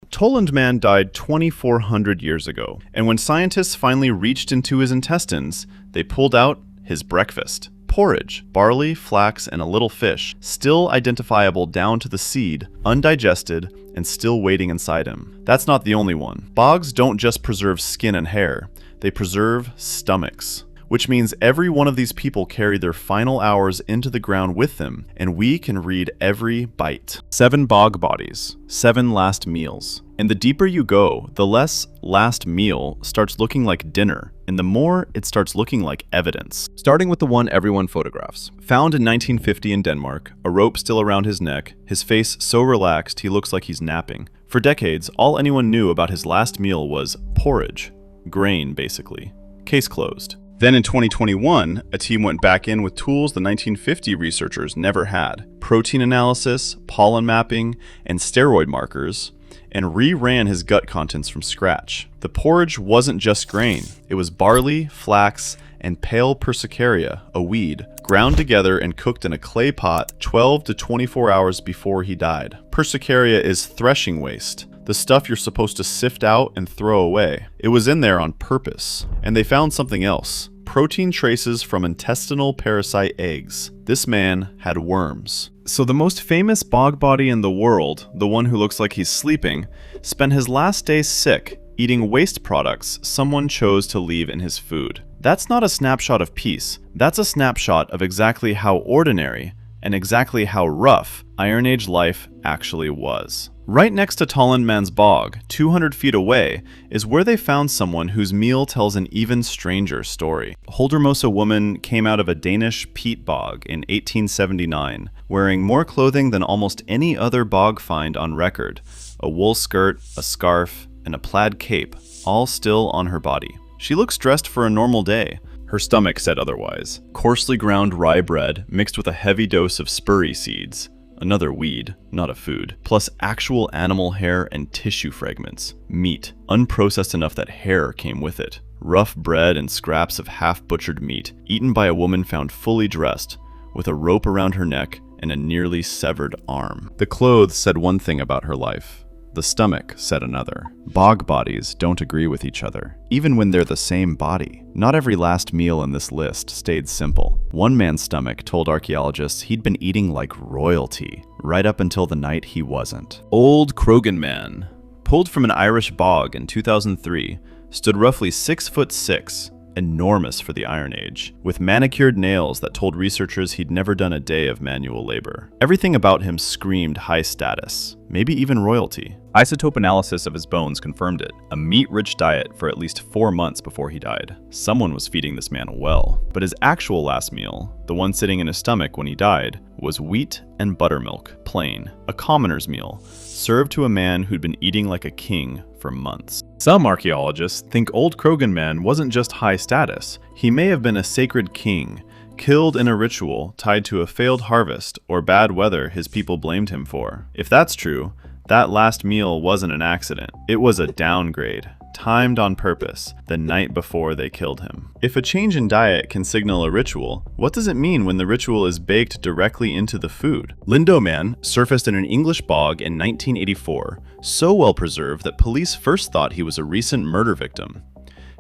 Tollund Man died 2,400 years ago, and when scientists finally reached into his intestines, they pulled out his breakfast. Porridge, barley, flax, and a little fish, still identifiable down to the seed, undigested, and still waiting inside him. That's not the only one. Bogs don't just preserve skin and hair, they preserve stomachs. Which means every one of these people carry their final hours into the ground with them, and we can read every bite. 7 bog bodies, 7 last meals. And the deeper you go, the less last meal starts looking like dinner, and the more it starts looking like evidence. Starting with the one everyone photographs. Found in 1950 in Denmark, a rope still around his neck, his face so relaxed he looks like he's napping. For decades, all anyone knew about his last meal was porridge. Grain, basically. Case closed. Then in 2021, a team went back in with tools the 1950 researchers never had: protein analysis, pollen mapping, and steroid markers, and re-ran his gut contents from scratch. The porridge wasn't just grain. It was barley, flax, and pale persicaria, a weed, ground together and cooked in a clay pot 12 to 24 hours before he died. Persicaria is threshing waste, the stuff you're supposed to sift out and throw away. It was in there on purpose. And they found something else: protein traces from intestinal parasite eggs. This man had worms. So the most famous bog body in the world, the one who looks like he's sleeping, spent his last days sick, eating waste products someone chose to leave in his food. That's not a snapshot of peace. That's a snapshot of exactly how ordinary and exactly how rough Iron Age life actually was. Right next to Tollund Man's bog, 200 feet away, is where they found someone whose meal tells an even stranger story. Huldremose Woman came out of a Danish peat bog in 1879, wearing more clothing than almost any other bog find on record: a wool skirt, a scarf, and a plaid cape, all still on her body. She looks dressed for a normal day. Her stomach said otherwise. Coarsely ground rye bread mixed with a heavy dose of spurry seeds, another weed, not a food, plus actual animal hair and tissue fragments. Meat, unprocessed enough that hair came with it. Rough bread and scraps of half-butchered meat, eaten by a woman found fully dressed, with a rope around her neck and a nearly severed arm. The clothes said one thing about her life. The stomach said another. Bog bodies don't agree with each other, even when they're the same body. Not every last meal in this list stayed simple. One man's stomach told archaeologists he'd been eating like royalty, right up until the night he wasn't. Old Croghan Man, pulled from an Irish bog in 2003, stood roughly 6'6", enormous for the Iron Age, with manicured nails that told researchers he'd never done a day of manual labor. Everything about him screamed high status, maybe even royalty. Isotope analysis of his bones confirmed it: a meat-rich diet for at least 4 months before he died. Someone was feeding this man well. But his actual last meal, the one sitting in his stomach when he died, was wheat and buttermilk, plain, a commoner's meal, served to a man who'd been eating like a king for months. Some archaeologists think old Croghan Man wasn't just high status. He may have been a sacred king, killed in a ritual tied to a failed harvest or bad weather his people blamed him for. If that's true, that last meal wasn't an accident. It was a downgrade, timed on purpose, the night before they killed him. If a change in diet can signal a ritual, what does it mean when the ritual is baked directly into the food? Lindow Man surfaced in an English bog in 1984, so well preserved that police first thought he was a recent murder victim.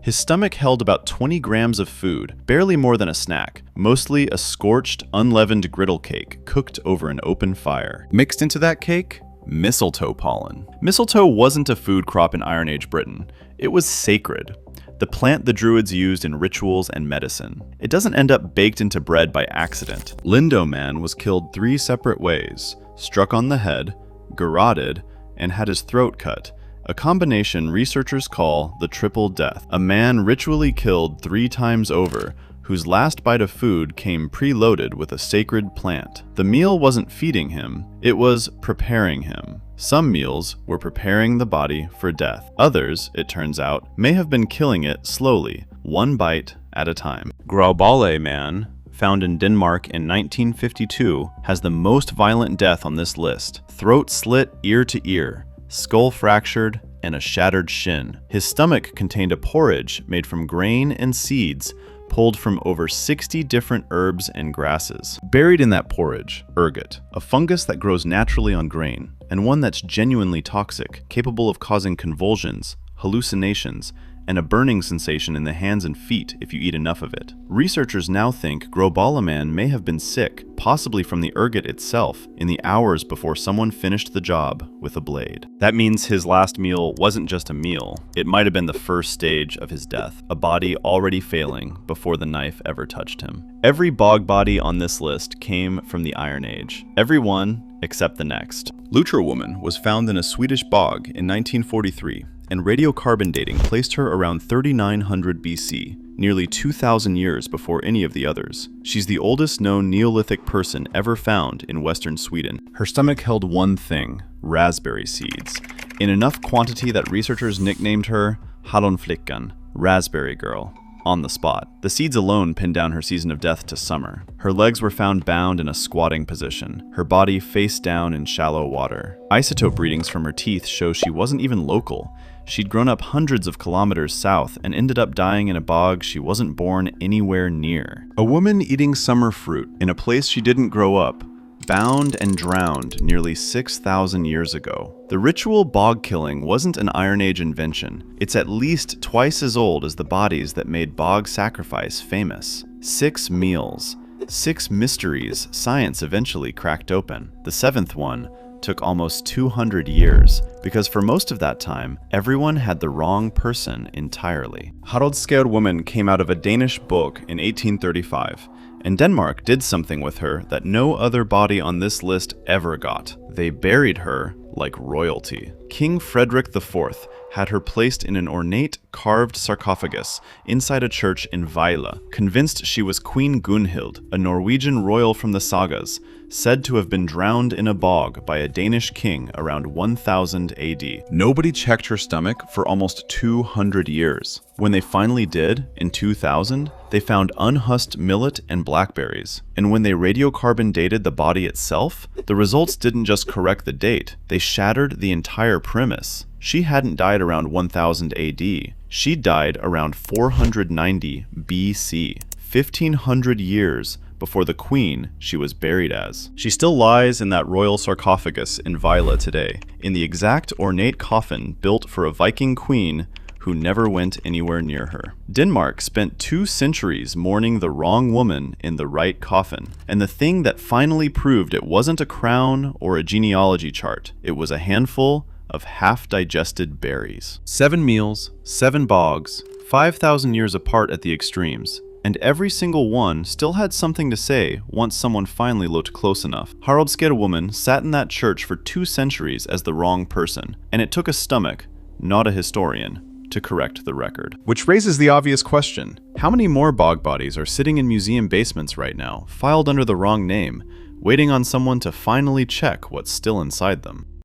His stomach held about 20 grams of food, barely more than a snack, mostly a scorched, unleavened griddle cake cooked over an open fire. Mixed into that cake? Mistletoe pollen. Mistletoe wasn't a food crop in Iron Age Britain. It was sacred, the plant the Druids used in rituals and medicine. It doesn't end up baked into bread by accident. Lindow Man was killed 3 separate ways: struck on the head, garroted, and had his throat cut, a combination researchers call the triple death. A man ritually killed 3 times over, whose last bite of food came preloaded with a sacred plant. The meal wasn't feeding him, it was preparing him. Some meals were preparing the body for death. Others, it turns out, may have been killing it slowly, one bite at a time. Grauballe Man, found in Denmark in 1952, has the most violent death on this list. Throat slit ear to ear, skull fractured, and a shattered shin. His stomach contained a porridge made from grain and seeds pulled from over 60 different herbs and grasses. Buried in that porridge, ergot, a fungus that grows naturally on grain. and one that's genuinely toxic, capable of causing convulsions, hallucinations, and a burning sensation in the hands and feet if you eat enough of it. Researchers now think Grauballe Man may have been sick, possibly from the ergot itself, in the hours before someone finished the job with a blade. That means his last meal wasn't just a meal, it might have been the first stage of his death, a body already failing before the knife ever touched him. Every bog body on this list came from the Iron Age. Every one except the next. Luttra Woman was found in a Swedish bog in 1943, and radiocarbon dating placed her around 3900 BC, nearly 2,000 years before any of the others. She's the oldest known Neolithic person ever found in western Sweden. Her stomach held one thing: raspberry seeds, in enough quantity that researchers nicknamed her Hallonflickan, Raspberry Girl, on the spot. The seeds alone pinned down her season of death to summer. Her legs were found bound in a squatting position, her body face down in shallow water. Isotope readings from her teeth show she wasn't even local. She'd grown up hundreds of kilometers south and ended up dying in a bog she wasn't born anywhere near. A woman eating summer fruit in a place she didn't grow up, bound and drowned nearly 6,000 years ago. The ritual bog killing wasn't an Iron Age invention. It's at least twice as old as the bodies that made bog sacrifice famous. 6 meals, 6 mysteries science eventually cracked open. The 7th one took almost 200 years, because for most of that time, everyone had the wrong person entirely. Haraldskær Woman came out of a Danish bog in 1835, and Denmark did something with her that no other body on this list ever got. They buried her like royalty. King Frederick IV had her placed in an ornate, carved sarcophagus inside a church in Vejle, convinced she was Queen Gunhild, a Norwegian royal from the sagas, said to have been drowned in a bog by a Danish king around 1000 AD. Nobody checked her stomach for almost 200 years. When they finally did, in 2000, they found unhusked millet and blackberries. And when they radiocarbon dated the body itself, the results didn't just correct the date, they shattered the entire premise. She hadn't died around 1000 AD. She died around 490 BC, 1500 years before the queen she was buried as. She still lies in that royal sarcophagus in Vejle today, in the exact ornate coffin built for a Viking queen who never went anywhere near her. Denmark spent 2 centuries mourning the wrong woman in the right coffin, and the thing that finally proved it wasn't a crown or a genealogy chart, it was a handful of half-digested berries. 7 meals, 7 bogs, 5,000 years apart at the extremes, and every single one still had something to say once someone finally looked close enough. Haraldskær Woman sat in that church for 2 centuries as the wrong person, and it took a stomach, not a historian, to correct the record. Which raises the obvious question: how many more bog bodies are sitting in museum basements right now, filed under the wrong name, waiting on someone to finally check what's still inside them?